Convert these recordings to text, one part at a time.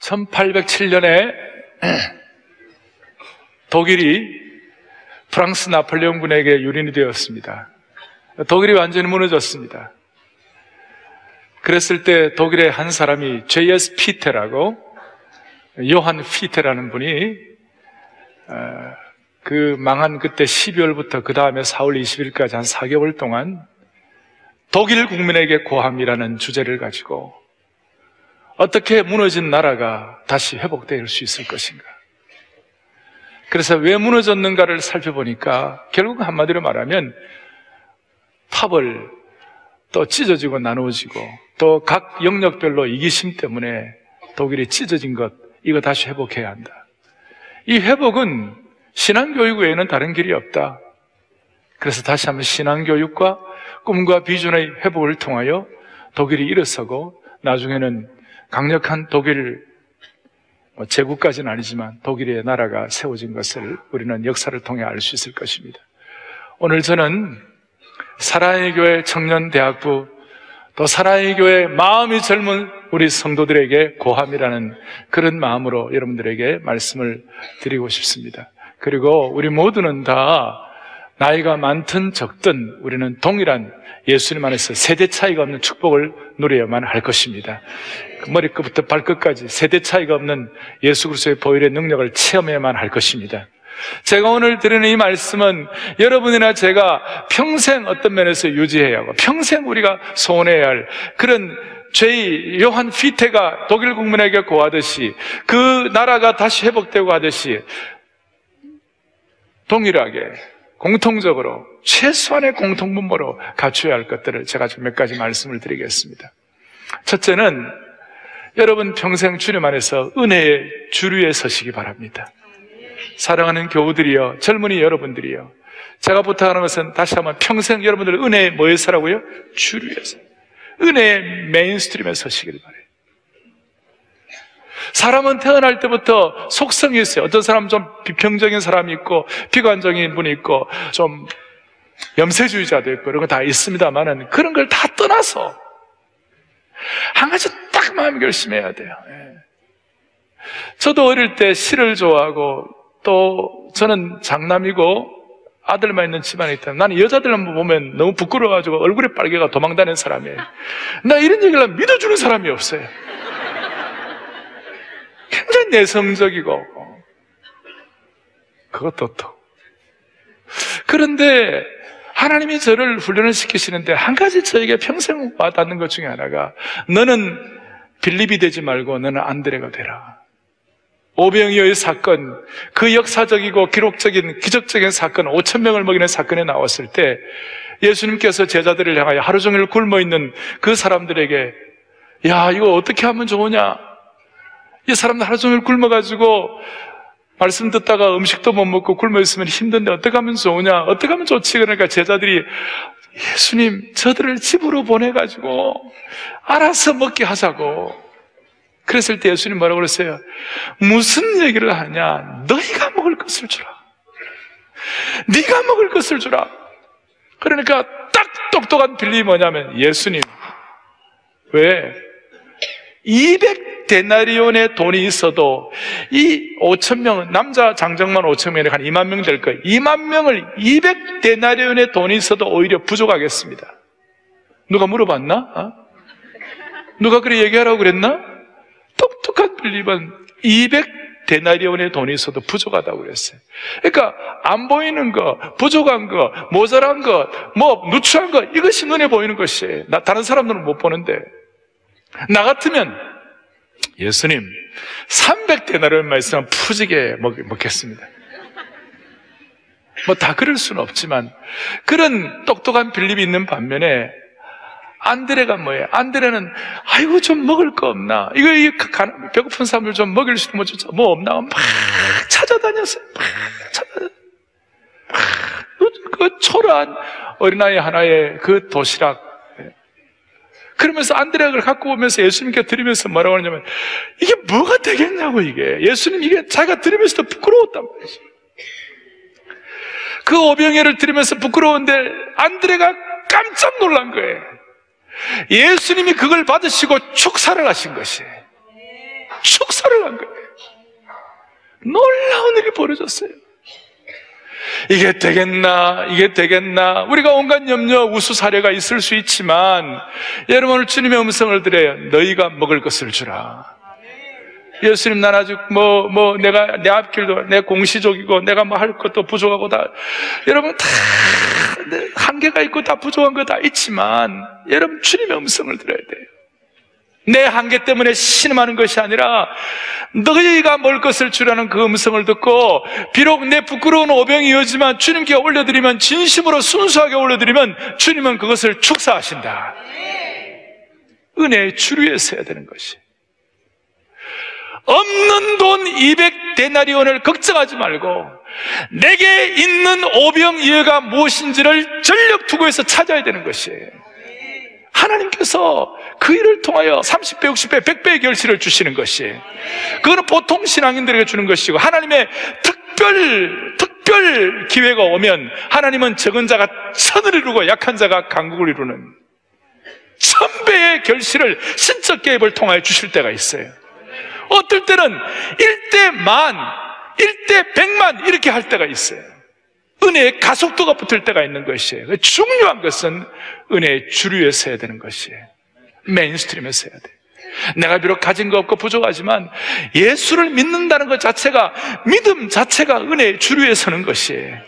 1807년에 독일이 프랑스 나폴레옹군에게 유린이 되었습니다. 독일이 완전히 무너졌습니다. 그랬을 때 독일의 한 사람이 J.S. 피테라고, 요한 피테라는 분이 그 망한 그때 12월부터 그 다음에 4월 20일까지 한 4개월 동안 독일 국민에게 고함이라는 주제를 가지고 어떻게 무너진 나라가 다시 회복될 수 있을 것인가. 그래서 왜 무너졌는가를 살펴보니까 결국 한마디로 말하면 팝을 또 찢어지고 나누어지고 또 각 영역별로 이기심 때문에 독일이 찢어진 것, 이거 다시 회복해야 한다. 이 회복은 신앙교육 외에는 다른 길이 없다. 그래서 다시 한번 신앙교육과 꿈과 비전의 회복을 통하여 독일이 일어서고 나중에는 강력한 독일, 제국까지는 아니지만 독일의 나라가 세워진 것을 우리는 역사를 통해 알 수 있을 것입니다. 오늘 저는 사랑의 교회 청년대학부, 또 사랑의 교회 마음이 젊은 우리 성도들에게 고함이라는 그런 마음으로 여러분들에게 말씀을 드리고 싶습니다. 그리고 우리 모두는 다 나이가 많든 적든 우리는 동일한 예수님 안에서 세대 차이가 없는 축복을 누려야만 할 것입니다. 머리끝부터 발끝까지 세대 차이가 없는 예수 그리스도의 보혈의 능력을 체험해야만 할 것입니다. 제가 오늘 드리는 이 말씀은 여러분이나 제가 평생 어떤 면에서 유지해야 하고 평생 우리가 소원해야 할 그런 요한 피테가 독일 국민에게 고하듯이 그 나라가 다시 회복되고 하듯이 동일하게 공통적으로 최소한의 공통분모로 갖춰야 할 것들을 제가 좀 몇 가지 말씀을 드리겠습니다. 첫째는 여러분 평생 주님 안에서 은혜의 주류에 서시기 바랍니다. 사랑하는 교우들이여, 젊은이 여러분들이여, 제가 부탁하는 것은 다시 한번 평생 여러분들 은혜의 뭐에 서라고요? 주류에서, 은혜의 메인스트림에 서시길 바래요. 사람은 태어날 때부터 속성이 있어요. 어떤 사람은 좀 비평적인 사람이 있고 비관적인 분이 있고 좀 염세주의자도 있고 이런 거 다 있습니다만은 그런 걸 다 떠나서 한 가지 딱 마음 결심해야 돼요. 저도 어릴 때 시를 좋아하고 또 저는 장남이고 아들만 있는 집안에 있다. 나는 여자들만 보면 너무 부끄러워가지고 얼굴에 빨개가 도망다니는 사람이에요. 나 이런 얘기를 믿어주는 사람이 없어요. 굉장히 내성적이고 그것도 또 그런데 하나님이 저를 훈련을 시키시는데 한 가지 저에게 평생 와닿는 것 중에 하나가 너는 빌립이 되지 말고 너는 안드레가 되라. 오병이어의 사건, 그 역사적이고 기록적인 기적적인 사건, 5,000명을 먹이는 사건에 나왔을 때 예수님께서 제자들을 향하여 하루 종일 굶어있는 그 사람들에게 야, 이거 어떻게 하면 좋으냐? 이 사람들 하루 종일 굶어가지고 말씀 듣다가 음식도 못 먹고 굶어있으면 힘든데 어떻게 하면 좋으냐? 어떻게 하면 좋지? 그러니까 제자들이 예수님, 저들을 집으로 보내가지고 알아서 먹게 하자고. 그랬을 때 예수님 뭐라고 그랬어요? 무슨 얘기를 하냐? 너희가 먹을 것을 주라. 네가 먹을 것을 주라. 그러니까 딱 똑똑한 빌립이 뭐냐면 예수님, 왜? 200데나리온의 돈이 있어도 이 5,000명은 남자 장정만 5,000명이니까 한 2만 명 될 거예요. 2만 명을 200데나리온의 돈이 있어도 오히려 부족하겠습니다. 누가 물어봤나? 누가 그래 얘기하라고 그랬나? 똑똑한 빌립은 200데나리온의 돈이 있어도 부족하다고 그랬어요. 그러니까 안 보이는 거, 부족한 거, 모자란 거, 뭐 누추한 거, 이것이 눈에 보이는 것이에요. 다른 사람들은 못 보는데 나 같으면 예수님 300데나리온만 있으면 푸지게 먹겠습니다. 뭐 다 그럴 수는 없지만 그런 똑똑한 빌립이 있는 반면에 안드레가 뭐예요? 안드레는 아이고 좀 먹을 거 없나? 이거 배고픈 사람들 좀 먹일 수 있는 뭐 없나? 막 찾아다녔어요. 그 초라한 어린아이 하나의 그 도시락. 그러면서 안드레가 그걸 갖고 오면서 예수님께 드리면서 뭐라고 하냐면 이게 뭐가 되겠냐고 이게. 예수님 이게 자기가 드리면서도 부끄러웠단 말이죠. 그 오병이어를 드리면서 부끄러운데 안드레가 깜짝 놀란 거예요. 예수님이 그걸 받으시고 축사를 하신 것이에요. 축사를 한 거예요. 놀라운 일이 벌어졌어요. 이게 되겠나, 이게 되겠나. 우리가 온갖 염려, 우수 사례가 있을 수 있지만, 여러분 오늘 주님의 음성을 들어요. 너희가 먹을 것을 주라. 예수님, 난 아직 내가 내 앞길도 내 공시족이고 내가 뭐 할 것도 부족하고 다, 여러분 다 한계가 있고 다 부족한 거 다 있지만, 여러분 주님의 음성을 들어야 돼요. 내 한계 때문에 신음하는 것이 아니라 너희가 먹을 것을 주라는 그 음성을 듣고, 비록 내 부끄러운 오병이었지만 주님께 올려드리면, 진심으로 순수하게 올려드리면 주님은 그것을 축사하신다. 은혜의 주류에 서야 되는 것이. 없는 돈 200데나리온을 걱정하지 말고 내게 있는 오병이어가 무엇인지를 전력 투구해서 찾아야 되는 것이에요. 하나님께서 그 일을 통하여 30배, 60배, 100배의 결실을 주시는 것이에요. 그거는 보통 신앙인들에게 주는 것이고, 하나님의 특별 기회가 오면 하나님은 적은 자가 천을 이루고 약한 자가 강국을 이루는 1000배의 결실을 신적 개입을 통하여 주실 때가 있어요. 어떨 때는 1대 10,000, 1대 100만 이렇게 할 때가 있어요. 은혜의 가속도가 붙을 때가 있는 것이에요. 중요한 것은 은혜의 주류에 서야 되는 것이에요. 메인스트림에 서야 돼요. 내가 비록 가진 거 없고 부족하지만 예수를 믿는다는 것 자체가, 믿음 자체가 은혜의 주류에 서는 것이에요.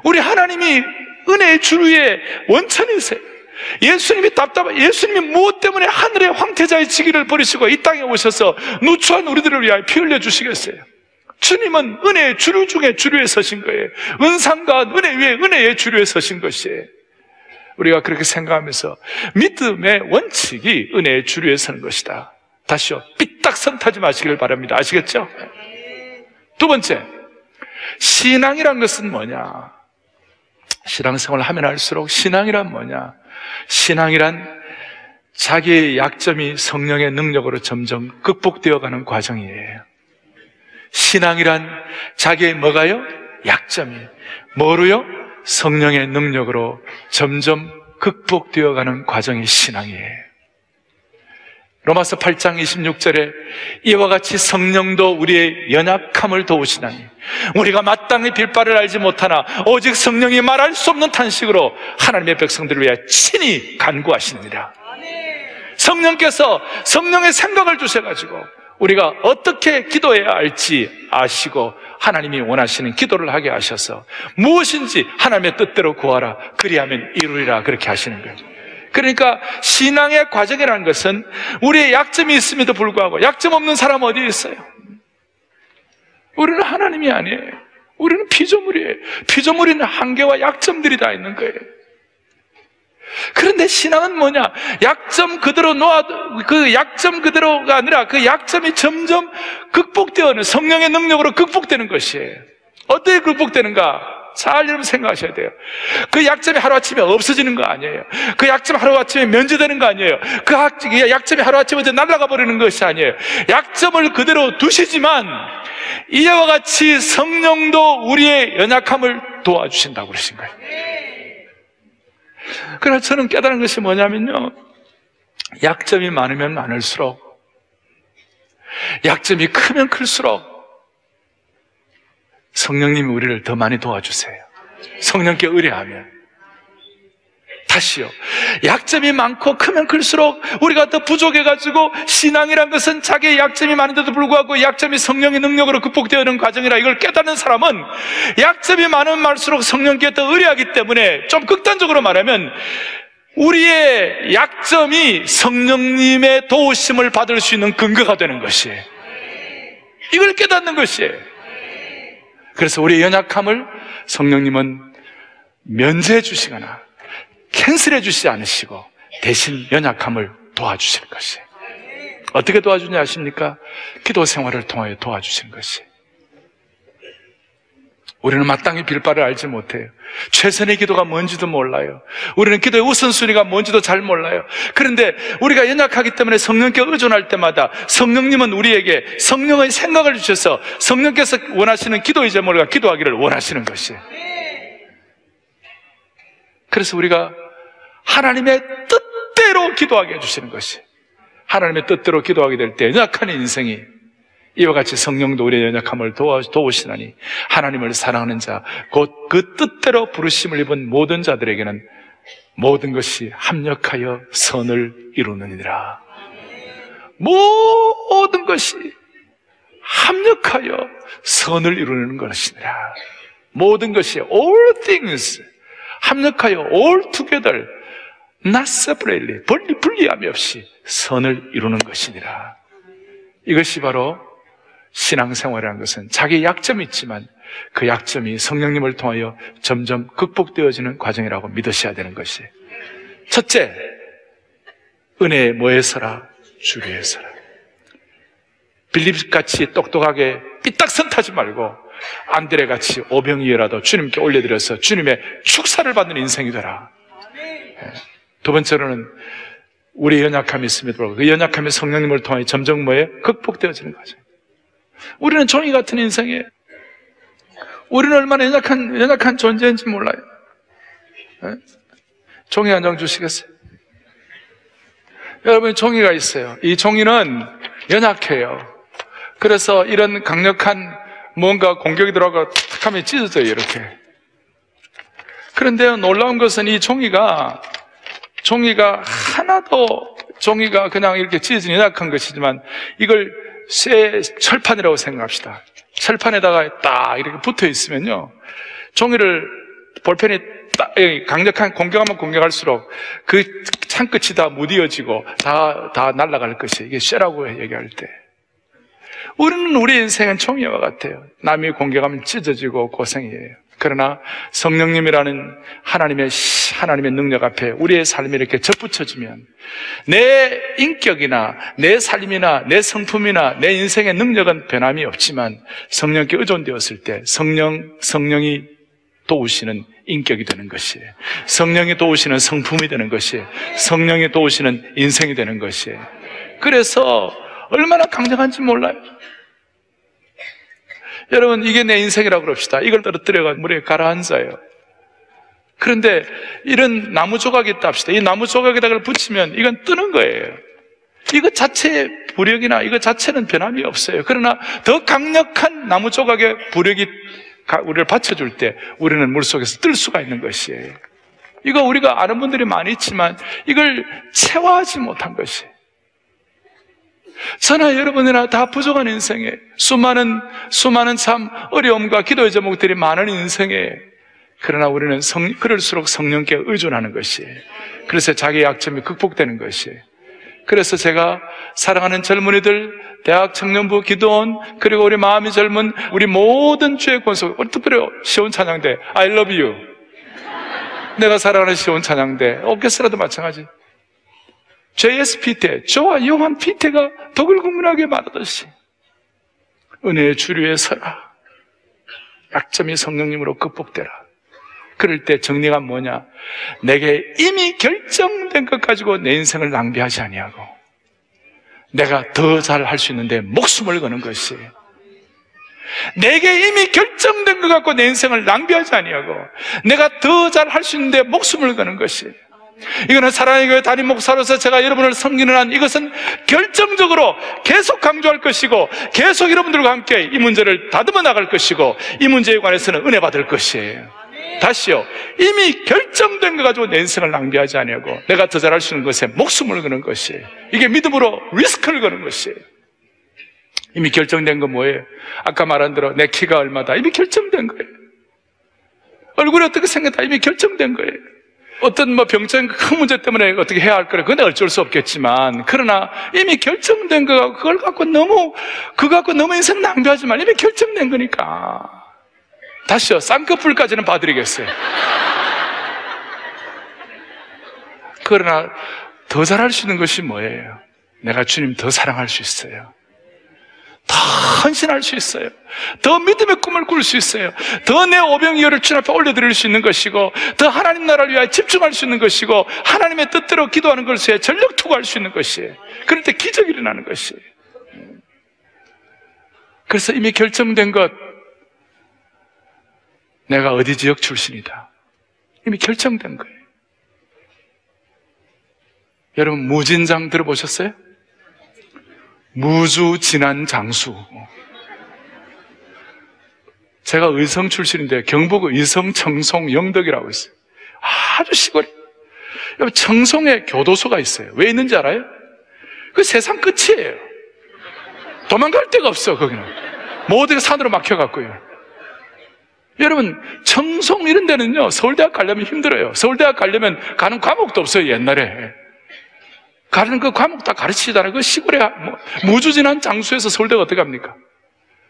우리 하나님이 은혜의 주류에 원천이세요. 예수님이 무엇 때문에 하늘의 황태자의 지기를 버리시고 이 땅에 오셔서 누추한 우리들을 위하여 피 흘려 주시겠어요? 주님은 은혜의 주류 중에 주류에 서신 거예요. 은상과 은혜 위에 은혜의 주류에 서신 것이에요. 우리가 그렇게 생각하면서 믿음의 원칙이 은혜의 주류에 서는 것이다. 다시요, 삐딱선 타지 마시길 바랍니다. 아시겠죠? 두 번째, 신앙이란 것은 뭐냐? 신앙생활을 하면 할수록 신앙이란 뭐냐? 신앙이란 자기의 약점이 성령의 능력으로 점점 극복되어가는 과정이에요. 신앙이란 자기의 뭐가요? 약점이 뭐로요? 성령의 능력으로 점점 극복되어가는 과정이 신앙이에요. 로마서 8장 26절에 이와 같이 성령도 우리의 연약함을 도우시나니 우리가 마땅히 빌 바를 알지 못하나 오직 성령이 말할 수 없는 탄식으로 하나님의 백성들을 위해 친히 간구하시느니라. 성령께서 성령의 생각을 주셔가지고 우리가 어떻게 기도해야 할지 아시고 하나님이 원하시는 기도를 하게 하셔서 무엇인지 하나님의 뜻대로 구하라 그리하면 이루리라, 그렇게 하시는 거예요. 그러니까 신앙의 과정이라는 것은 우리의 약점이 있음에도 불구하고 약점 없는 사람 어디 있어요? 우리는 하나님이 아니에요. 우리는 피조물이에요. 피조물에는 한계와 약점들이 다 있는 거예요. 그런데 신앙은 뭐냐? 약점 그대로 그 약점 그대로가 아니라 그 약점이 점점 극복되어는 성령의 능력으로 극복되는 것이에요. 어떻게 극복되는가? 잘 여러분 생각하셔야 돼요. 그 약점이 하루아침에 없어지는 거 아니에요. 그 약점이 하루아침에 면제되는 거 아니에요. 그 약점이 하루아침에 날아가 버리는 것이 아니에요. 약점을 그대로 두시지만 이와 같이 성령도 우리의 연약함을 도와주신다고 그러신 거예요. 그러나 저는 깨달은 것이 뭐냐면요, 약점이 많으면 많을수록, 약점이 크면 클수록 성령님이 우리를 더 많이 도와주세요. 성령께 의뢰하면. 다시요, 약점이 많고 크면 클수록 우리가 더 부족해가지고, 신앙이란 것은 자기의 약점이 많은데도 불구하고 약점이 성령의 능력으로 극복되어가는 과정이라 이걸 깨닫는 사람은 약점이 많으면 많을수록 성령께 더 의뢰하기 때문에, 좀 극단적으로 말하면 우리의 약점이 성령님의 도우심을 받을 수 있는 근거가 되는 것이에요. 이걸 깨닫는 것이에요. 그래서 우리의 연약함을 성령님은 면제해 주시거나 캔슬해 주시지 않으시고 대신 연약함을 도와주시는 것이에요. 어떻게 도와주냐 아십니까? 기도 생활을 통하여 도와주시는 것이에요. 우리는 마땅히 빌 바를 알지 못해요. 최선의 기도가 뭔지도 몰라요. 우리는 기도의 우선순위가 뭔지도 잘 몰라요. 그런데 우리가 연약하기 때문에 성령께 의존할 때마다 성령님은 우리에게 성령의 생각을 주셔서 성령께서 원하시는 기도의 제목을 기도하기를 원하시는 것이에요. 그래서 우리가 하나님의 뜻대로 기도하게 해주시는 것이, 하나님의 뜻대로 기도하게 될 때 연약한 인생이 이와 같이 성령도 우리의 연약함을 도우시나니 하나님을 사랑하는 자, 곧 그 뜻대로 부르심을 입은 모든 자들에게는 모든 것이 합력하여 선을 이루느니라. 모든 것이 합력하여 선을 이루는 것이니라. 모든 것이 all things 합력하여 all together not separately 분리함이 없이 선을 이루는 것이니라. 이것이 바로 신앙생활이라는 것은 자기 약점이 있지만 그 약점이 성령님을 통하여 점점 극복되어지는 과정이라고 믿으셔야 되는 것이. 첫째, 은혜에 뭐에 서라? 주리에 서라. 빌립같이 똑똑하게 삐딱선 타지 말고 안드레같이 오병이어라도 주님께 올려드려서 주님의 축사를 받는 인생이 되라. 두 번째로는 우리의 연약함이 있음에도 불구하고 그 연약함이 성령님을 통해 점점 뭐에 극복되어지는 거죠. 우리는 종이 같은 인생이에요. 우리는 얼마나 연약한 존재인지 몰라요. 종이 한 장 주시겠어요? 여러분, 종이가 있어요. 이 종이는 연약해요. 그래서 이런 강력한 뭔가 공격이 들어가고 탁 하면 찢어져요, 이렇게. 그런데 놀라운 것은 이 종이가 하나도 종이가 그냥 이렇게 찢어진 연약한 것이지만 이걸 쇠 철판이라고 생각합시다. 철판에다가 딱 이렇게 붙어 있으면요, 종이를 볼펜이 딱 강력한 공격하면 공격할수록 그 창끝이 다 무뎌지고 다 날아갈 것이에요. 이게 쇠라고 얘기할 때. 우리는 우리 인생은 종이와 같아요. 남이 공격하면 찢어지고 고생이에요. 그러나 성령님이라는 하나님의 능력 앞에 우리의 삶이 이렇게 접붙여지면 내 인격이나 내 삶이나 내 성품이나 내 인생의 능력은 변함이 없지만 성령께 의존되었을 때 성령이 도우시는 인격이 되는 것이에요. 성령이 도우시는 성품이 되는 것이에요. 성령이 도우시는 인생이 되는 것이에요. 그래서 얼마나 강력한지 몰라요. 여러분, 이게 내 인생이라고 그럽시다. 이걸 떨어뜨려가 물에 가라앉아요. 그런데 이런 나무 조각이 있다 합시다. 이 나무 조각에다가 붙이면 이건 뜨는 거예요. 이거 자체의 부력이나 이거 자체는 변함이 없어요. 그러나 더 강력한 나무 조각의 부력이 우리를 받쳐줄 때 우리는 물속에서 뜰 수가 있는 것이에요. 이거 우리가 아는 분들이 많이 있지만 이걸 체화하지 못한 것이에요. 저나 여러분이나 다 부족한 인생에 수많은 참 어려움과 기도의 제목들이 많은 인생에, 그러나 우리는 그럴수록 성령께 의존하는 것이에요. 그래서 자기 약점이 극복되는 것이에요. 그래서 제가 사랑하는 젊은이들, 대학 청년부, 기도원, 그리고 우리 마음이 젊은 우리 모든 주의 권속, 특별히 시온 찬양대 I love you, 내가 사랑하는 시온 찬양대, 오케스트라도 마찬가지. J.S. 피테, 저와 요한 피테가 독일 국민학에 말하듯이 은혜의 주류에 서라. 약점이 성령님으로 극복되라. 그럴 때 정리가 뭐냐? 내게 이미 결정된 것 가지고 내 인생을 낭비하지 아니하고 내가 더 잘 할 수 있는데 목숨을 거는 것이, 내게 이미 결정된 것 갖고 내 인생을 낭비하지 아니하고 내가 더 잘 할 수 있는데 목숨을 거는 것이, 이거는 사랑의 교회 담임 목사로서 제가 여러분을 섬기는 한 이것은 결정적으로 계속 강조할 것이고 계속 여러분들과 함께 이 문제를 다듬어 나갈 것이고 이 문제에 관해서는 은혜 받을 것이에요. 다시요, 이미 결정된 거 가지고 내 인생을 낭비하지 아니하고 내가 더 잘할 수 있는 것에 목숨을 거는 것이에요. 이게 믿음으로 리스크를 거는 것이에요. 이미 결정된 건 뭐예요? 아까 말한 대로 내 키가 얼마다, 이미 결정된 거예요. 얼굴이 어떻게 생겼다, 이미 결정된 거예요. 어떤 병적인 큰 문제 때문에 어떻게 해야 할 거래, 그건 어쩔 수 없겠지만, 그러나 이미 결정된 거, 그걸 갖고 너무 인생 낭비하지 말. 이미 결정된 거니까. 다시요, 쌍꺼풀까지는 봐드리겠어요. 그러나 더 잘할 수 있는 것이 뭐예요? 내가 주님 더 사랑할 수 있어요. 더 헌신할 수 있어요. 더 믿음의 꿈을 꿀 수 있어요. 더 내 오병이어를 주님 앞에 올려드릴 수 있는 것이고, 더 하나님 나라를 위하여 집중할 수 있는 것이고, 하나님의 뜻대로 기도하는 것에 전력 투구할 수 있는 것이에요. 그럴 때 기적이 일어나는 것이에요. 그래서 이미 결정된 것, 내가 어디 지역 출신이다, 이미 결정된 거예요. 여러분, 무진장 들어보셨어요? 무주진한 장수. 제가 의성 출신인데 경북 의성 청송 영덕이라고 있어요. 아주 시골. 청송에 교도소가 있어요. 왜 있는지 알아요? 그 세상 끝이에요. 도망갈 데가 없어. 거기는 모두가 산으로 막혀갖고요. 여러분, 청송 이런 데는요, 서울대학 가려면 힘들어요. 서울대학 가려면 가는 과목도 없어요. 옛날에 가는 그 과목 다 가르치잖아요. 그 시골에 무주진한 장수에서 서울대가 어떻게 합니까?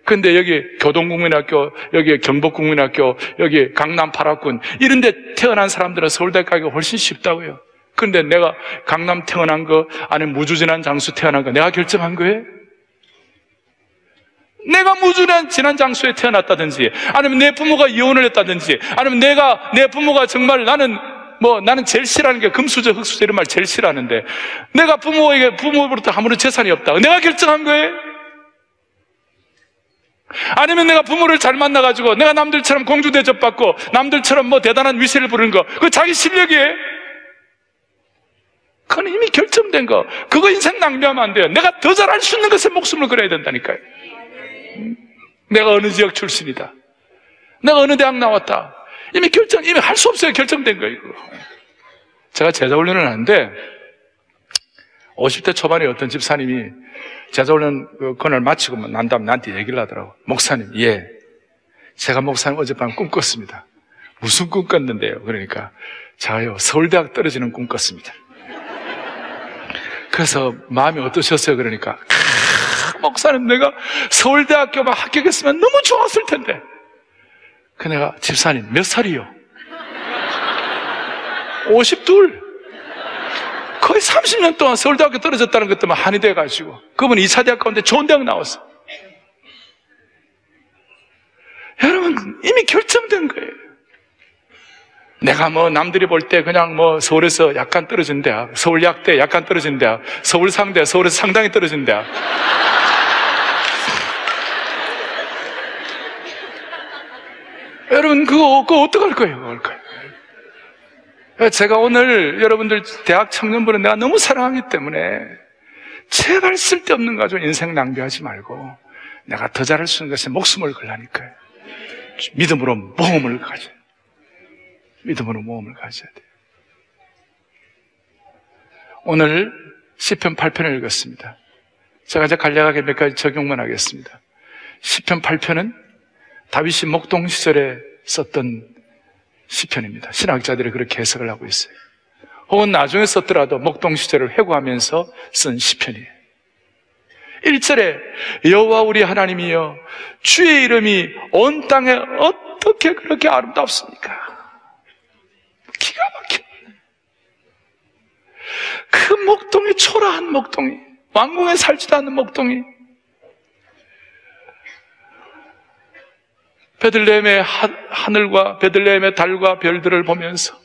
근데 여기 교동국민학교, 여기 경북국민학교, 여기 강남 8학군 이런 데 태어난 사람들은 서울대 가기가 훨씬 쉽다고요. 근데 내가 강남 태어난 거, 아니면 무주진한 장수 태어난 거 내가 결정한 거예요? 내가 무주진한 장수에 태어났다든지, 아니면 내 부모가 이혼을 했다든지, 아니면 내 부모가 정말 나는 제일 싫어하는 게 금수저, 흙수저 이런 말 제일 싫어하는데, 내가 부모로부터 아무런 재산이 없다. 내가 결정한 거예요? 아니면 내가 부모를 잘 만나가지고 내가 남들처럼 공주 대접받고 남들처럼 대단한 위세를 부르는 거, 그거 자기 실력이에요? 그건 이미 결정된 거. 그거 인생 낭비하면 안 돼요. 내가 더 잘할 수 있는 것에 목숨을 걸어야 된다니까요. 내가 어느 지역 출신이다, 내가 어느 대학 나왔다, 이미 할 수 없어요. 결정된 거예요. 이거. 제가 제자훈련을 하는데 50대 초반에 어떤 집사님이 제자훈련 그날 마치고 난 다음에 나한테 얘기를 하더라고. 목사님, 예, 제가 목사님 어젯밤 꿈 꿨습니다. 무슨 꿈 꿨는데요? 그러니까 제가요, 서울대학 떨어지는 꿈 꿨습니다. 그래서 마음이 어떠셨어요? 그러니까 목사님, 내가 서울대학교만 합격했으면 너무 좋았을 텐데. 그 내가, 집사님 몇 살이요? 52. 거의 30년 동안 서울대학교 떨어졌다는 것 때문에 한이 돼가지고 그분 2차 대학 가운데 좋은 대학 나왔어. 여러분, 이미 결정된 거예요. 내가 남들이 볼 때 그냥 서울에서 약간 떨어진 대학, 서울약대 약간 떨어진 대학, 서울상대, 서울에서 상당히 떨어진 대학. 여러분, 그거 어떡할 거예요? 제가 오늘 여러분들 대학 청년부는 내가 너무 사랑하기 때문에 제발 쓸데없는 거 가지고 인생 낭비하지 말고 내가 더 잘할 수 있는 것에 목숨을 걸라니까요. 믿음으로 모험을 가져요. 믿음으로 모험을 가져야 돼요. 오늘 시편 8편을 읽었습니다. 제가 이제 간략하게 몇 가지 적용만 하겠습니다. 시편 8편은 다윗이 목동 시절에 썼던 시편입니다. 신학자들이 그렇게 해석을 하고 있어요. 혹은 나중에 썼더라도 목동 시절을 회고하면서 쓴 시편이에요. 1절에 여호와 우리 하나님이여, 주의 이름이 온 땅에 어떻게 그렇게 아름답습니까? 기가 막혀. 그 목동이, 초라한 목동이, 왕궁에 살지도 않는 목동이, 베들레헴의 하늘과 베들레헴의 달과 별들을 보면서,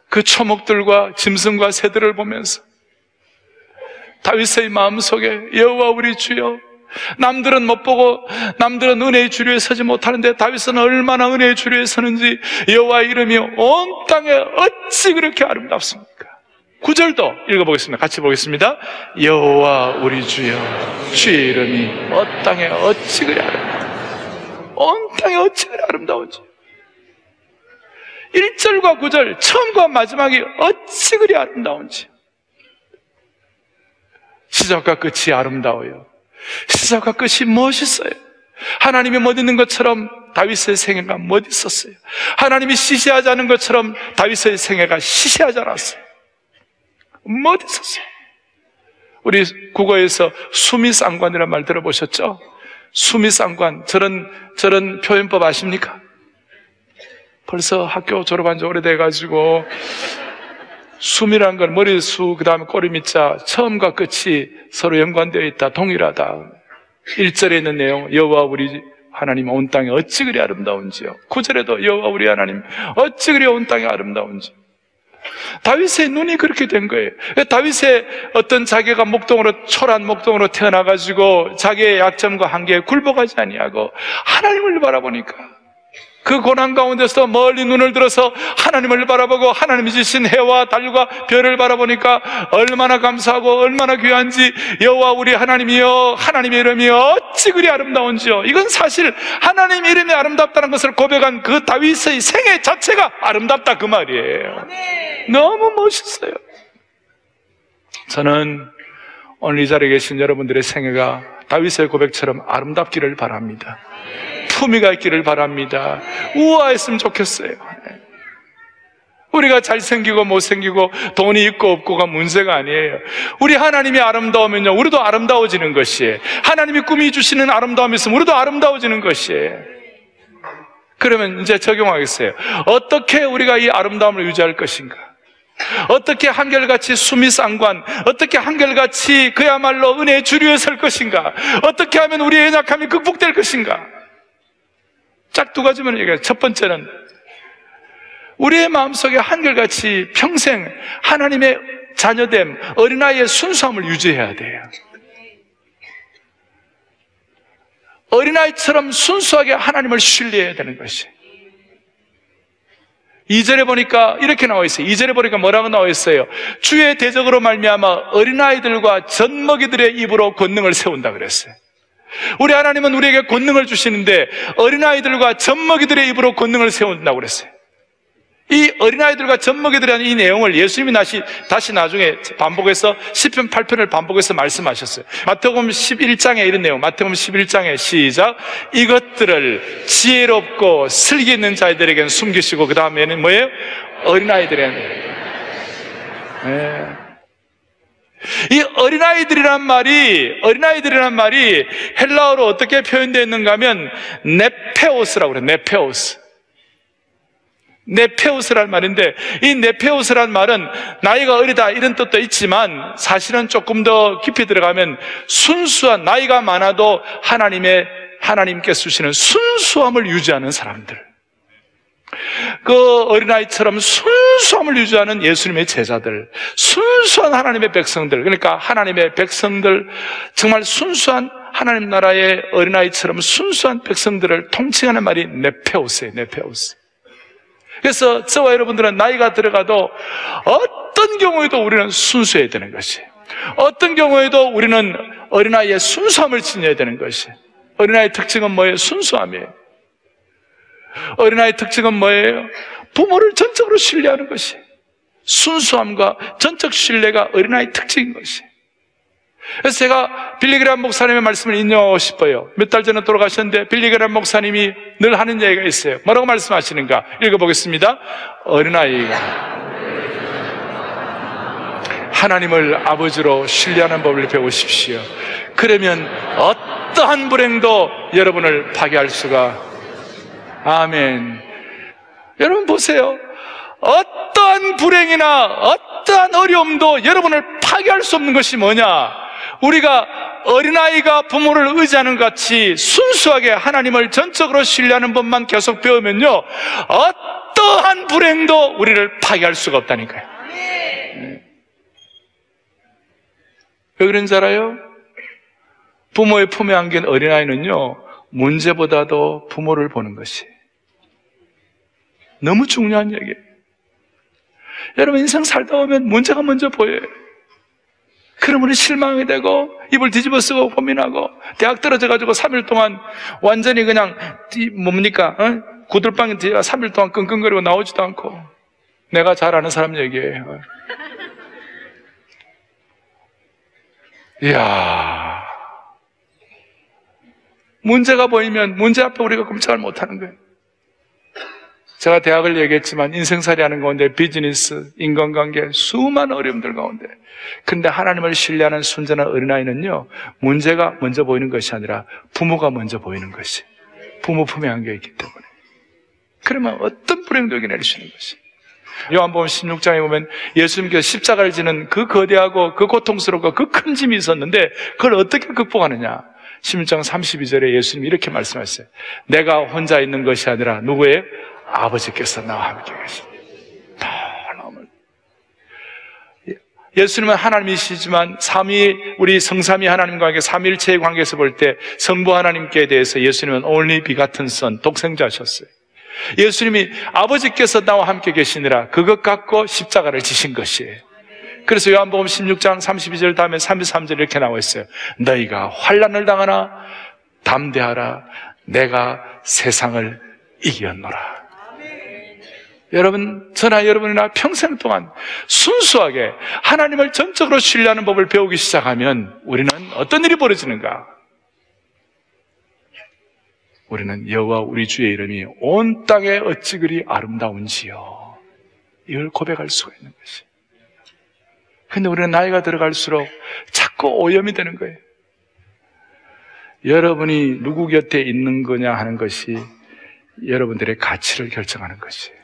그 초목들과 짐승과 새들을 보면서 다윗의 마음속에 여호와 우리 주여, 남들은 못 보고 남들은 은혜의 주류에 서지 못하는데 다윗은 얼마나 은혜의 주류에 서는지, 여호와의 이름이 온 땅에 어찌 그렇게 아름답습니까? 9절도 읽어보겠습니다. 같이 보겠습니다. 여호와 우리 주여, 주의 이름이 온 땅에 어찌 그리 아름답습니까? 온 땅에 어찌 그리 아름다운지. 1절과 9절 처음과 마지막이 어찌 그리 아름다운지. 시작과 끝이 아름다워요. 시작과 끝이 멋있어요. 하나님이 멋있는 것처럼 다윗의 생애가 멋있었어요. 하나님이 시시하지 않은 것처럼 다윗의 생애가 시시하지 않았어요. 멋있었어요. 우리 국어에서 수미상관이라는 말 들어보셨죠? 수미상관, 저런 표현법 아십니까? 벌써 학교 졸업한 지 오래돼가지고, 수미란 건 머리수, 그 다음에 꼬리밑자, 처음과 끝이 서로 연관되어 있다, 동일하다. 1절에 있는 내용, 여호와 우리 하나님 온 땅에 어찌 그리 아름다운지요. 9절에도 여호와 우리 하나님 어찌 그리 온 땅에 아름다운지. 다윗의 눈이 그렇게 된 거예요. 다윗의 어떤 자기가 목동으로, 초라한 목동으로 태어나가지고 자기의 약점과 한계에 굴복하지 아니하고 하나님을 바라보니까 그 고난 가운데서 멀리 눈을 들어서 하나님을 바라보고 하나님이 주신 해와 달과 별을 바라보니까 얼마나 감사하고 얼마나 귀한지, 여호와 우리 하나님이여, 하나님의 이름이 어찌 그리 아름다운지요. 이건 사실 하나님의 이름이 아름답다는 것을 고백한 그 다윗의 생애 자체가 아름답다 그 말이에요. 너무 멋있어요. 저는 오늘 이 자리에 계신 여러분들의 생애가 다윗의 고백처럼 아름답기를 바랍니다. 품위가 있기를 바랍니다. 우아했으면 좋겠어요. 우리가 잘생기고 못생기고 돈이 있고 없고가 문제가 아니에요. 우리 하나님이 아름다우면요, 우리도 아름다워지는 것이에요. 하나님이 꿈이 주시는 아름다움이 있으면 우리도 아름다워지는 것이에요. 그러면 이제 적용하겠어요. 어떻게 우리가 이 아름다움을 유지할 것인가? 어떻게 한결같이 수미 쌍관, 어떻게 한결같이 그야말로 은혜의 주류에 설 것인가? 어떻게 하면 우리의 연약함이 극복될 것인가? 딱 두 가지만 얘기해요. 첫 번째는 우리의 마음속에 한결같이 평생 하나님의 자녀됨, 어린아이의 순수함을 유지해야 돼요. 어린아이처럼 순수하게 하나님을 신뢰해야 되는 것이. 2절에 보니까 이렇게 나와 있어요. 2절에 보니까 뭐라고 나와 있어요? 주의 대적으로 말미암아 어린아이들과 젖먹이들의 입으로 권능을 세운다 그랬어요. 우리 하나님은 우리에게 권능을 주시는데 어린아이들과 젖먹이들의 입으로 권능을 세운다고 그랬어요. 이 어린아이들과 젖먹이들이라는 이 내용을 예수님이 다시 나중에 반복해서 시편 8편을 반복해서 말씀하셨어요. 마태복음 11장에 이런 내용, 마태복음 11장에 시작, 이것들을 지혜롭고 슬기 있는 자들에게는 숨기시고, 그 다음에는 뭐예요? 어린아이들에게는. 네. 이 어린아이들이란 말이 헬라어로 어떻게 표현되어 있는가 하면 네페오스라고 그래요. 네페오스란 말인데, 이 네페오스란 말은 나이가 어리다 이런 뜻도 있지만 사실은 조금 더 깊이 들어가면 순수한, 나이가 많아도 하나님께서 주시는 순수함을 유지하는 사람들, 그 어린아이처럼 순수함을 유지하는 예수님의 제자들, 순수한 하나님의 백성들, 그러니까 하나님의 백성들, 정말 순수한 하나님 나라의 어린아이처럼 순수한 백성들을 통칭하는 말이 네페오스예요. 네페오스. 그래서 저와 여러분들은 나이가 들어가도 어떤 경우에도 우리는 순수해야 되는 것이, 어떤 경우에도 우리는 어린아이의 순수함을 지녀야 되는 것이. 어린아이의 특징은 뭐예요? 순수함이에요. 어린아이의 특징은 뭐예요? 부모를 전적으로 신뢰하는 것이. 순수함과 전적 신뢰가 어린아이의 특징인 것이. 그래서 제가 빌리 그레이엄 목사님의 말씀을 인용하고 싶어요. 몇 달 전에 돌아가셨는데 빌리 그레이엄 목사님이 늘 하는 얘기가 있어요. 뭐라고 말씀하시는가? 읽어보겠습니다. 어린아이가 하나님을 아버지로 신뢰하는 법을 배우십시오. 그러면 어떠한 불행도 여러분을 파괴할 수가. 아멘. 여러분 보세요. 어떠한 불행이나 어떠한 어려움도 여러분을 파괴할 수 없는 것이 뭐냐? 우리가 어린아이가 부모를 의지하는 같이 순수하게 하나님을 전적으로 신뢰하는 법만 계속 배우면요, 어떠한 불행도 우리를 파괴할 수가 없다니까요. 왜 그런지 알아요? 부모의 품에 안긴 어린아이는요, 문제보다도 부모를 보는 것이 너무 중요한 얘기예요. 여러분, 인생 살다 보면 문제가 먼저 보여요. 그러면 실망이 되고 입을 뒤집어 쓰고 고민하고, 대학 떨어져가지고 3일 동안 완전히 그냥 뭡니까? 구들방에 뒤가 3일 동안 끙끙거리고 나오지도 않고. 내가 잘 아는 사람 얘기예요. 이야, 문제가 보이면 문제 앞에 우리가 꼼짝을 못하는 거예요. 제가 대학을 얘기했지만 인생살이 하는 가운데 비즈니스, 인간관계, 수많은 어려움들 가운데, 근데 하나님을 신뢰하는 순전한 어린아이는요, 문제가 먼저 보이는 것이 아니라 부모가 먼저 보이는 것이, 부모 품에 안겨있기 때문에. 그러면 어떤 불행도 이겨낼 수 있는 것이. 요한복음 16장에 보면 예수님께서 십자가를 지는 그 거대하고 그 고통스럽고 그 큰 짐이 있었는데 그걸 어떻게 극복하느냐? 16장 32절에 예수님이 이렇게 말씀하셨어요. 내가 혼자 있는 것이 아니라 누구예요? 아버지께서 나와 함께 계십니다. 예수님은 하나님이시지만 우리 성삼위 하나님과 함께 삼위일체의 관계에서 볼 때 성부 하나님께 대해서 예수님은 only begotten son, 독생자셨어요. 예수님이 아버지께서 나와 함께 계시니라 그것 갖고 십자가를 지신 것이에요. 그래서 요한복음 16장 32절 다음에 33절 이렇게 나와 있어요. 너희가 환난을 당하나 담대하라 내가 세상을 이겼노라. 여러분, 저나 여러분이나 평생 동안 순수하게 하나님을 전적으로 신뢰하는 법을 배우기 시작하면 우리는 어떤 일이 벌어지는가? 우리는 여호와 우리 주의 이름이 온 땅에 어찌 그리 아름다운지요. 이걸 고백할 수가 있는 것이. 근데 우리는 나이가 들어갈수록 자꾸 오염이 되는 거예요. 여러분이 누구 곁에 있는 거냐 하는 것이 여러분들의 가치를 결정하는 것이에요.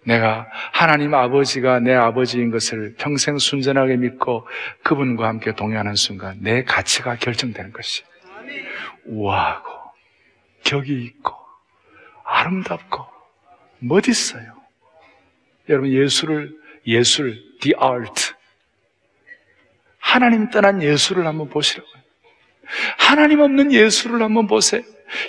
내가 하나님 아버지가 내 아버지인 것을 평생 순전하게 믿고 그분과 함께 동행하는 순간 내 가치가 결정되는 것이 우아하고 격이 있고 아름답고 멋있어요. 여러분 예술, the art 하나님 떠난 예술을 한번 보시라고요. 하나님 없는 예술을 한번 보세요.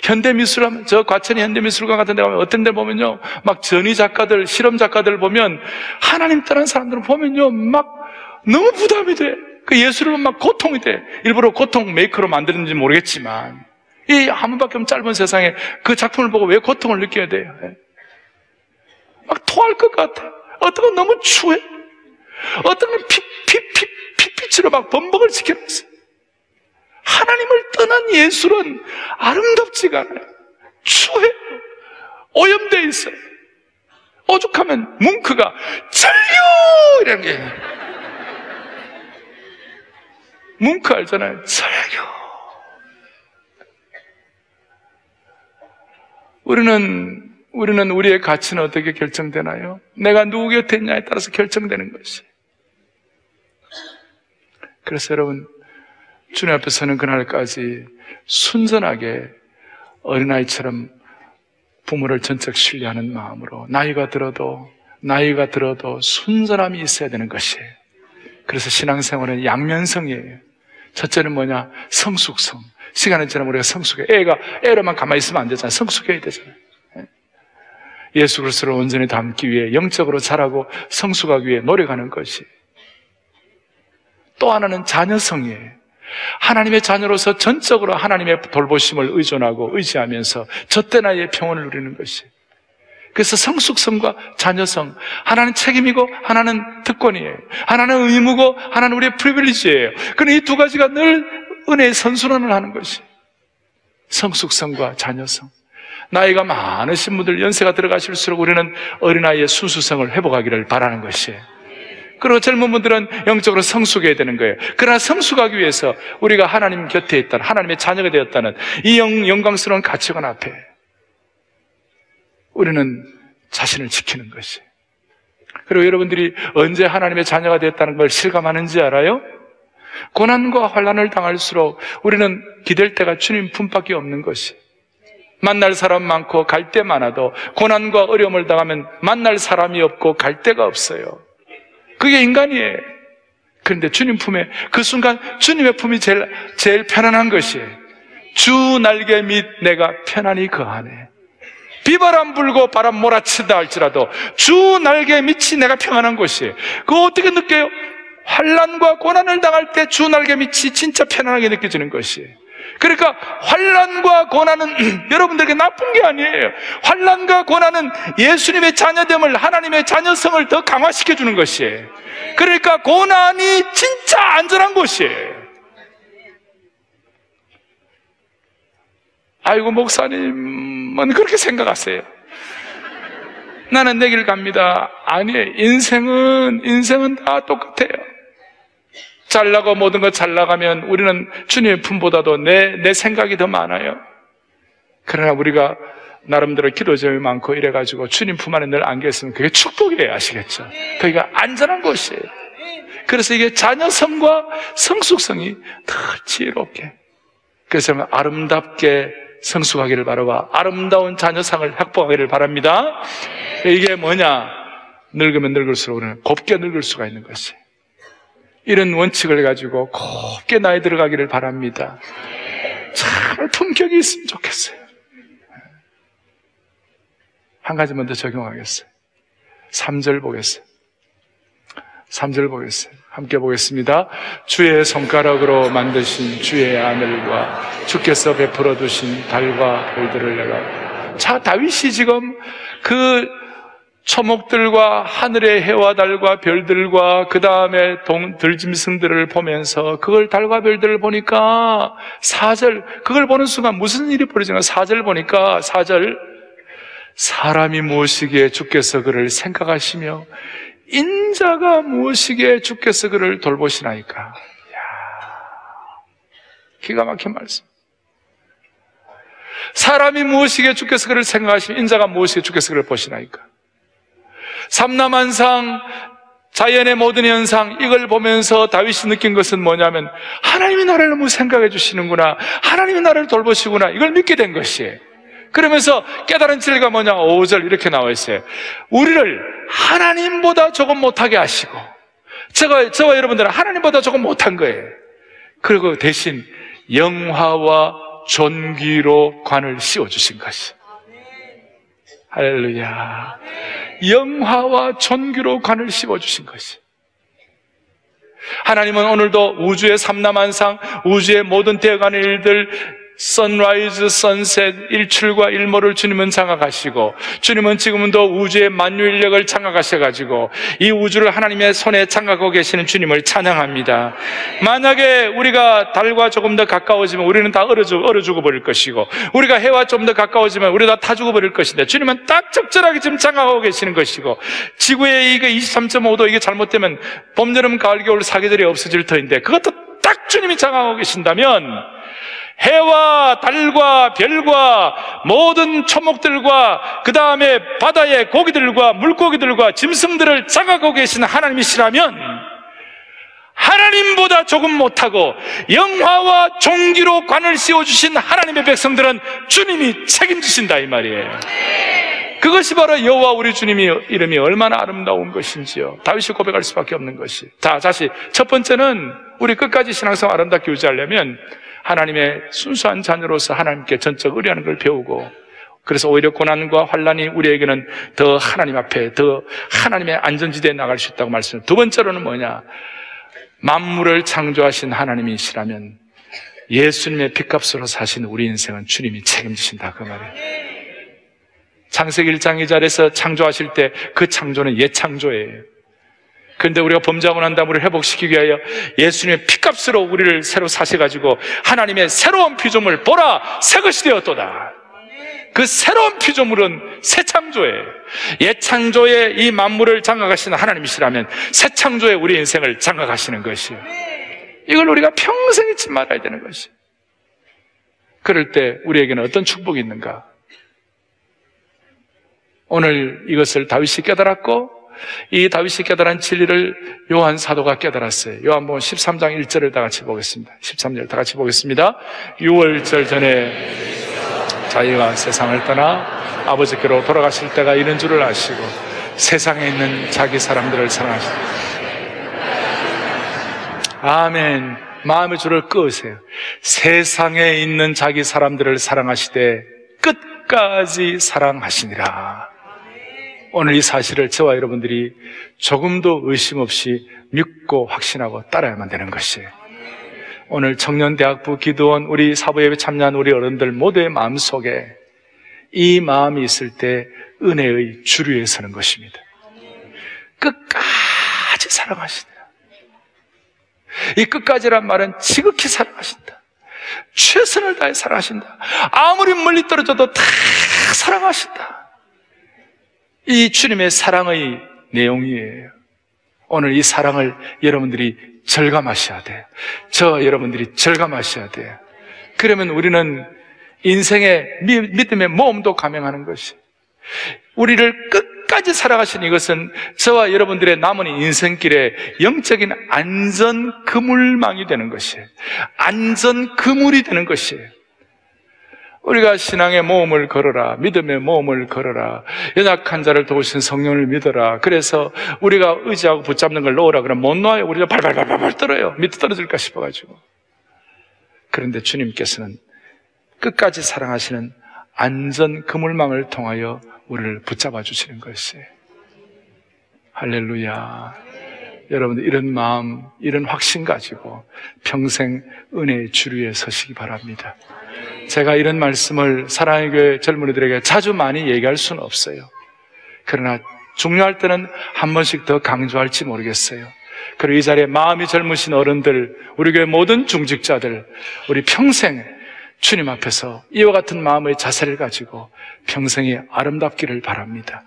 현대미술 하면, 저 과천이 현대미술관 같은 데 가면 어떤 데 보면요, 막 전위 작가들, 실험 작가들 보면 하나님 떠난 사람들은 보면요, 막 너무 부담이 돼. 그 예술을 막 고통이 돼. 일부러 고통 메이커로 만드는지 모르겠지만, 이 한 번밖에 없는 짧은 세상에 그 작품을 보고 왜 고통을 느껴야 돼요? 막 토할 것 같아. 어떤 건 너무 추해. 어떤 건 피피치로 막 범벅을 지켜놨어요. 하나님을 떠난 예술은 아름답지가 않아요. 추해요. 오염되어 있어요. 오죽하면 뭉크가 절규! 이라는 게 뭉크 알잖아요. 절규. 우리는 우리의 가치는 어떻게 결정되나요? 내가 누구 곁에 있냐에 따라서 결정되는 것이. 그래서 여러분 주님 앞에 서는 그날까지 순전하게 어린아이처럼 부모를 전적 신뢰하는 마음으로 나이가 들어도 순전함이 있어야 되는 것이에요. 그래서 신앙생활은 양면성이에요. 첫째는 뭐냐? 성숙성. 시간이 지나면 우리가 성숙해. 애로만 가만히 있으면 안 되잖아요. 성숙해야 되잖아요. 예수 그리스도를 온전히 닮기 위해 영적으로 자라고 성숙하기 위해 노력하는 것이. 또 하나는 자녀성이에요. 하나님의 자녀로서 전적으로 하나님의 돌보심을 의존하고 의지하면서 젖된 아이의 평온을 누리는 것이. 그래서 성숙성과 자녀성, 하나는 책임이고 하나는 특권이에요. 하나는 의무고 하나는 우리의 프리빌리지예요. 그런데 이 두 가지가 늘 은혜의 선순환을 하는 것이. 성숙성과 자녀성. 나이가 많으신 분들, 연세가 들어가실수록 우리는 어린아이의 순수성을 회복하기를 바라는 것이에요. 그리고 젊은 분들은 영적으로 성숙해야 되는 거예요. 그러나 성숙하기 위해서 우리가 하나님 곁에 있다는, 하나님의 자녀가 되었다는 이 영광스러운 가치관 앞에 우리는 자신을 지키는 것이. 그리고 여러분들이 언제 하나님의 자녀가 되었다는 걸 실감하는지 알아요? 고난과 환난을 당할수록 우리는 기댈 때가 주님 품밖에 없는 것이. 만날 사람 많고 갈 데 많아도 고난과 어려움을 당하면 만날 사람이 없고 갈 데가 없어요. 그게 인간이에요. 그런데 주님 품에 그 순간 주님의 품이 제일 편안한 것이에요. 주 날개 밑 내가 편안히 거하네. 비바람 불고 바람 몰아치다 할지라도 주 날개 밑이 내가 평안한 곳이에요. 그거 어떻게 느껴요? 환난과 고난을 당할 때 주 날개 밑이 진짜 편안하게 느껴지는 것이에요. 그러니까 환난과 고난은 여러분들에게 나쁜 게 아니에요. 환난과 고난은 예수님의 자녀됨을, 하나님의 자녀성을 더 강화시켜주는 것이에요. 그러니까 고난이 진짜 안전한 곳이에요. 아이고 목사님은 그렇게 생각하세요. 나는 내 길 갑니다. 아니에요. 인생은 다 똑같아요. 잘나고 모든 것 잘 나가면 우리는 주님의 품보다도 내 생각이 더 많아요. 그러나 우리가 나름대로 기도점이 많고 이래가지고 주님 품 안에 늘 안겨 있으면 그게 축복이에요. 아시겠죠? 그러니까 안전한 곳이에요. 그래서 이게 자녀성과 성숙성이 더 지혜롭게, 그래서 아름답게 성숙하기를 바라고 아름다운 자녀상을 확보하기를 바랍니다. 이게 뭐냐? 늙으면 늙을수록 우리는 곱게 늙을 수가 있는 것이. 이런 원칙을 가지고 곱게 나이 들어가기를 바랍니다. 참 품격이 있으면 좋겠어요. 한 가지만 더 적용하겠어요. 3절 보겠어요. 3절 보겠어요. 함께 보겠습니다. 주의 손가락으로 만드신 주의 하늘과 주께서 베풀어 두신 달과 별들을 내가. 자, 다윗이 지금 그 초목들과 하늘의 해와 달과 별들과 그 다음에 들짐승들을 보면서 그걸 달과 별들을 보니까 4절, 그걸 보는 순간 무슨 일이 벌어지나 4절 보니까 4절, 사람이 무엇이기에 주께서 그를 생각하시며 인자가 무엇이기에 주께서 그를 돌보시나이까. 이야, 기가 막힌 말씀. 사람이 무엇이기에 주께서 그를 생각하시며 인자가 무엇이기에 주께서 그를 보시나이까. 삼라만상, 자연의 모든 현상, 이걸 보면서 다윗이 느낀 것은 뭐냐면 하나님이 나를 너무 생각해 주시는구나, 하나님이 나를 돌보시구나, 이걸 믿게 된 것이에요. 그러면서 깨달은 진리가 뭐냐, 5절 이렇게 나와 있어요. 우리를 하나님보다 조금 못하게 하시고, 저와 여러분들은 하나님보다 조금 못한 거예요. 그리고 대신 영화와 존귀로 관을 씌워주신 것이. 할렐루야. 영화와 존귀로 관을 씌워주신 것이. 하나님은 오늘도 우주의 삼라만상, 우주의 모든 되어가는 일들, 선라이즈, 선셋, 일출과 일몰을 주님은 장악하시고, 주님은 지금도 우주의 만유인력을 장악하셔가지고 이 우주를 하나님의 손에 장악하고 계시는 주님을 찬양합니다. 만약에 우리가 달과 조금 더 가까워지면 우리는 다 얼어 죽어버릴 것이고, 우리가 해와 좀 더 가까워지면 우리 다 죽어버릴 것인데, 주님은 딱 적절하게 지금 장악하고 계시는 것이고, 지구의 이게 23.5도 이게 잘못되면 봄, 여름, 가을, 겨울 사계절이 없어질 터인데 그것도 딱 주님이 장악하고 계신다면 해와 달과 별과 모든 초목들과 그 다음에 바다의 고기들과 물고기들과 짐승들을 장악하고 계신 하나님이시라면 하나님보다 조금 못하고 영화와 존귀로 관을 씌워주신 하나님의 백성들은 주님이 책임지신다 이 말이에요. 그것이 바로 여호와 우리 주님의 이름이 얼마나 아름다운 것인지요. 다윗이 고백할 수밖에 없는 것이. 자, 다시 첫 번째는 우리 끝까지 신앙생활 아름답게 유지하려면 하나님의 순수한 자녀로서 하나님께 전적 의뢰하는 걸 배우고, 그래서 오히려 고난과 환난이 우리에게는 더 하나님 앞에 더 하나님의 안전지대에 나갈 수 있다고 말씀을. 두 번째로는 뭐냐, 만물을 창조하신 하나님이시라면 예수님의 핏값으로 사신 우리 인생은 주님이 책임지신다 그 말이에요. 창세기 1장 2절에서 창조하실 때 그 창조는 예창조예요. 그런데 우리가 범죄하고 난 다음에 우리를 회복시키기 위하여 예수님의 핏값으로 우리를 새로 사셔가지고 하나님의 새로운 피조물 보라 새것이 되었도다. 그 새로운 피조물은 새 창조예요. 예창조의 이 만물을 장악하시는 하나님이시라면 새 창조의 우리 인생을 장악하시는 것이에요. 이걸 우리가 평생 잊지 말아야 되는 것이에요. 그럴 때 우리에게는 어떤 축복이 있는가? 오늘 이것을 다윗이 깨달았고, 이 다윗이 깨달은 진리를 요한 사도가 깨달았어요. 요한복음 13장 1절을 다 같이 보겠습니다. 13절 다 같이 보겠습니다. 6월절 전에 자기가 세상을 떠나 아버지께로 돌아가실 때가 이른 줄을 아시고 세상에 있는 자기 사람들을 사랑하시고. 아멘. 마음의 줄을 끄으세요. 세상에 있는 자기 사람들을 사랑하시되 끝까지 사랑하시니라. 오늘 이 사실을 저와 여러분들이 조금도 의심 없이 믿고 확신하고 따라야만 되는 것이에요. 오늘 청년대학부 기도원, 우리 사부예배 참여한 우리 어른들 모두의 마음속에 이 마음이 있을 때 은혜의 줄 위에 서는 것입니다. 끝까지 사랑하신다. 이 끝까지란 말은 지극히 사랑하신다. 최선을 다해 사랑하신다. 아무리 멀리 떨어져도 다 사랑하신다. 이 주님의 사랑의 내용이에요. 오늘 이 사랑을 여러분들이 절감하셔야 돼요. 여러분들이 절감하셔야 돼요. 그러면 우리는 인생의 믿음의 모험도 감행하는 것이, 우리를 끝까지 사랑하신 이것은 저와 여러분들의 남은 인생길에 영적인 안전 그물망이 되는 것이에요. 안전 그물이 되는 것이에요. 우리가 신앙의 모험을 걸어라, 믿음의 모험을 걸어라, 연약한 자를 도우신 성령을 믿어라. 그래서 우리가 의지하고 붙잡는 걸 놓으라 그러면 못 놓아요. 우리가 발발발발 떨어요. 밑에 떨어질까 싶어가지고. 그런데 주님께서는 끝까지 사랑하시는 안전 그물망을 통하여 우리를 붙잡아 주시는 것이에요. 할렐루야. 여러분들 이런 마음, 이런 확신 가지고 평생 은혜의 주류에 서시기 바랍니다. 제가 이런 말씀을 사랑의 교회 젊은이들에게 자주 많이 얘기할 수는 없어요. 그러나 중요할 때는 한 번씩 더 강조할지 모르겠어요. 그리고 이 자리에 마음이 젊으신 어른들, 우리 교회 모든 중직자들, 우리 평생 주님 앞에서 이와 같은 마음의 자세를 가지고 평생이 아름답기를 바랍니다.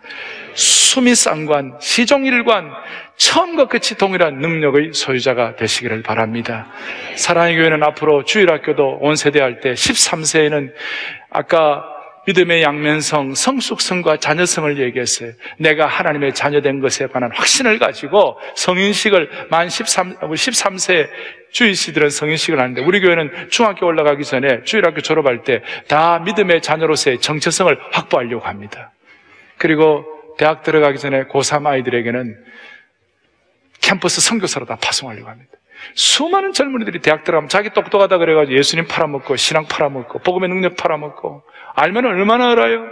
수미상관, 시종일관, 처음과 끝이 동일한 능력의 소유자가 되시기를 바랍니다. 사랑의 교회는 앞으로 주일학교도 온세대할 때 13세에는 아까 믿음의 양면성, 성숙성과 자녀성을 얘기했어요. 내가 하나님의 자녀된 것에 관한 확신을 가지고 성인식을 만 13세 주일시들은 성인식을 하는데, 우리 교회는 중학교 올라가기 전에 주일학교 졸업할 때 다 믿음의 자녀로서의 정체성을 확보하려고 합니다. 그리고 대학 들어가기 전에 고3 아이들에게는 캠퍼스 선교사로 다 파송하려고 합니다. 수많은 젊은이들이 대학 들어가면 자기 똑똑하다 그래가지고 예수님 팔아먹고 신앙 팔아먹고 복음의 능력 팔아먹고, 알면 얼마나 알아요?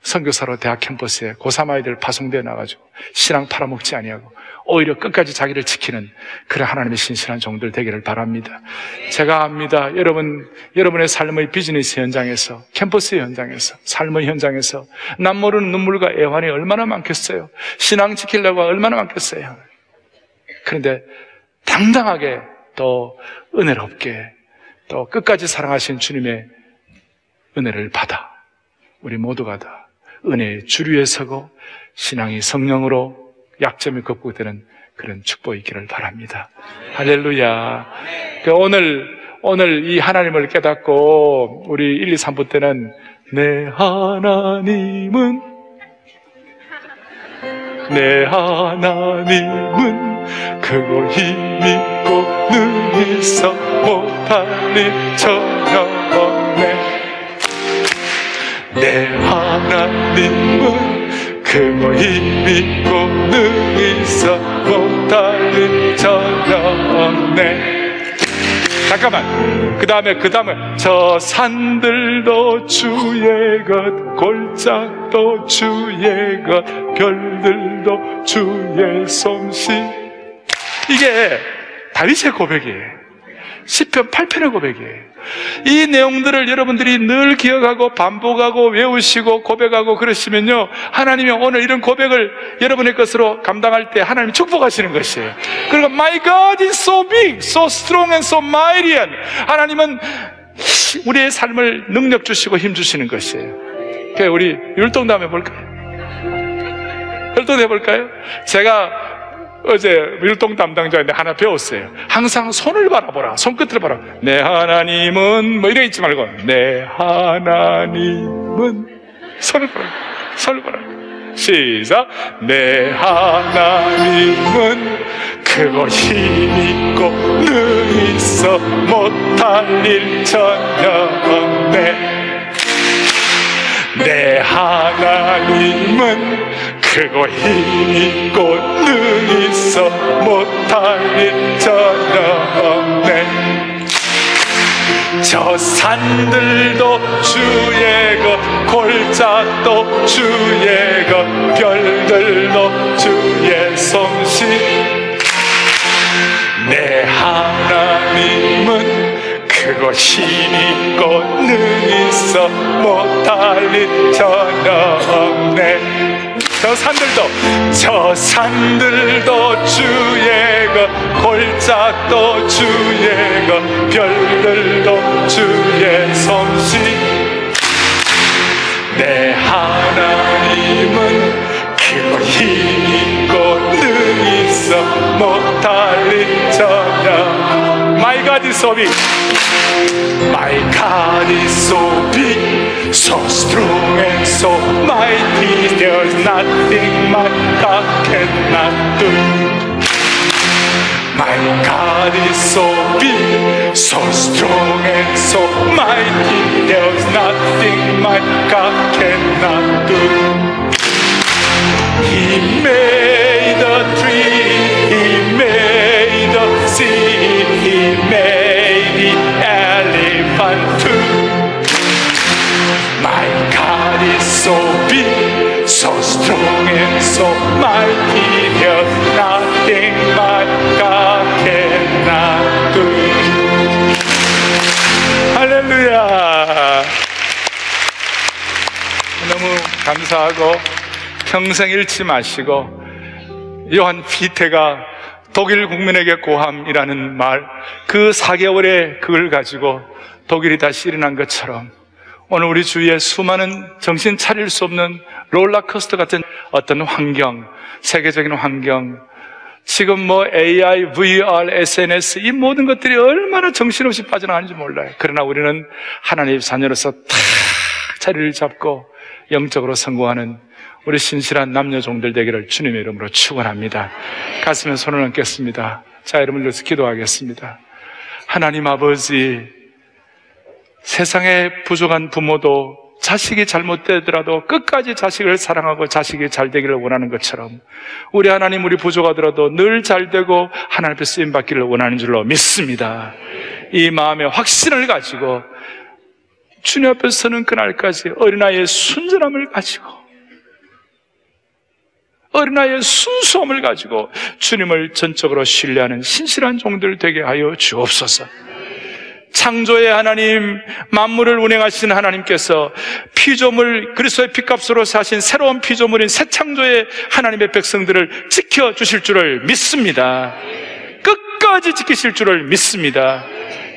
선교사로 대학 캠퍼스에 고3 아이들 파송되어 나가지고 신앙 팔아먹지 아니하고 오히려 끝까지 자기를 지키는 그런 하나님의 신실한 종들 되기를 바랍니다. 제가 압니다. 여러분의 삶의 비즈니스 현장에서, 캠퍼스 현장에서, 삶의 현장에서 남 모르는 눈물과 애환이 얼마나 많겠어요. 신앙 지키려고 얼마나 많겠어요. 그런데 당당하게 또 은혜롭게 또 끝까지 사랑하신 주님의 은혜를 받아 우리 모두가 다 은혜의 주류에 서고 신앙이 성령으로 약점이 극복되는 그런 축복이 있기를 바랍니다. 할렐루야. 오늘 이 하나님을 깨닫고 우리 1, 2, 3부 때는 내 하나님은 크고 힘있고 능히 있어 못할 일 전혀 없네. 내 하나님은 크고 힘있고 능히 있어 못할 일 전혀 없네. 잠깐만. 그 다음에 저 산들도 주의 것, 골짜기도 주의 것, 별들도 주의 솜씨. 이게 다윗의 고백이에요. 시편 8편의 고백이에요. 이 내용들을 여러분들이 늘 기억하고 반복하고 외우시고 고백하고 그러시면요, 하나님이 오늘 이런 고백을 여러분의 것으로 감당할 때 하나님이 축복하시는 것이에요. 그리고 My God is so big, so strong and so mighty. 하나님은 우리의 삶을 능력 주시고 힘 주시는 것이에요. 그래서 우리 율동도 한번 해볼까요? 율동도 해볼까요? 제가 어제 율동 담당자인데 하나 배웠어요. 항상 손을 바라보라. 손끝을 바라보라. 내 하나님은 뭐 이래 있지 말고 내 하나님은 손을 바라보라. 시작. 내 하나님은 크고 힘있고 능히 있어 못할 일 전혀 없네. 내 하나님은 크고 힘있고 능히 있어 못할 일 전혀 없네. 저 산들도 주의 것, 골짜기도 주의 것, 별들도 주의 솜씨. 내 하나님은 크고 힘있고 능히 있어 못할 일 전혀 없네. 저 산들도 주의 것, 골짜기도 주의 것, 별들도 주의 솜씨. 내 하나님은 크고 힘있고 능히 있어 못할 일 전혀. My God is so big. My God is so big, so strong and so mighty. There's nothing my God cannot do. My God is so big, so strong and so mighty. There's nothing my God cannot do. He made the tree, He made the sea, He made the elephant so mighty, there's nothing my God cannot do. 할렐루야. 너무 감사하고 평생 잃지 마시고, 요한 피테가 독일 국민에게 고함이라는 말, 그 4개월의 그걸 가지고 독일이 다시 일어난 것처럼 오늘 우리 주위에 수많은 정신 차릴 수 없는 롤러코스터 같은 어떤 환경, 세계적인 환경, 지금 뭐 AI, VR, SNS 이 모든 것들이 얼마나 정신없이 빠져나가는지 몰라요. 그러나 우리는 하나님의 자녀로서 탁 자리를 잡고 영적으로 성공하는 우리 신실한 남녀 종들 되기를 주님의 이름으로 축원합니다. 가슴에 손을 얹겠습니다. 자, 여러분 들어서 기도하겠습니다. 하나님 아버지, 세상에 부족한 부모도 자식이 잘못되더라도 끝까지 자식을 사랑하고 자식이 잘 되기를 원하는 것처럼 우리 하나님, 우리 부족하더라도 늘 잘 되고 하나님 앞에 쓰임받기를 원하는 줄로 믿습니다. 이 마음의 확신을 가지고 주님 앞에 서는 그날까지 어린아이의 순전함을 가지고, 어린아이의 순수함을 가지고 주님을 전적으로 신뢰하는 신실한 종들 되게 하여 주옵소서. 창조의 하나님, 만물을 운행하신 하나님께서 피조물, 그리스도의 피값으로 사신 새로운 피조물인 새 창조의 하나님의 백성들을 지켜주실 줄을 믿습니다. 끝까지 지키실 줄을 믿습니다.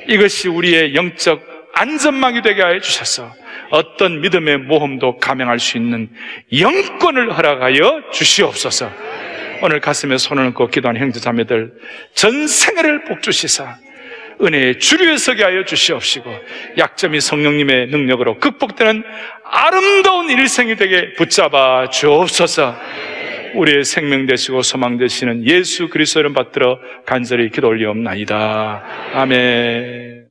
이것이 우리의 영적 안전망이 되게 하여 주셔서 어떤 믿음의 모험도 감행할 수 있는 영권을 허락하여 주시옵소서. 오늘 가슴에 손을 얹고 기도하는 형제자매들 전생애를 복주시사 은혜의 주류에 서게 하여 주시옵시고, 약점이 성령님의 능력으로 극복되는 아름다운 일생이 되게 붙잡아 주옵소서. 우리의 생명 되시고 소망 되시는 예수 그리스도를 받들어 간절히 기도 올리옵나이다. 아멘.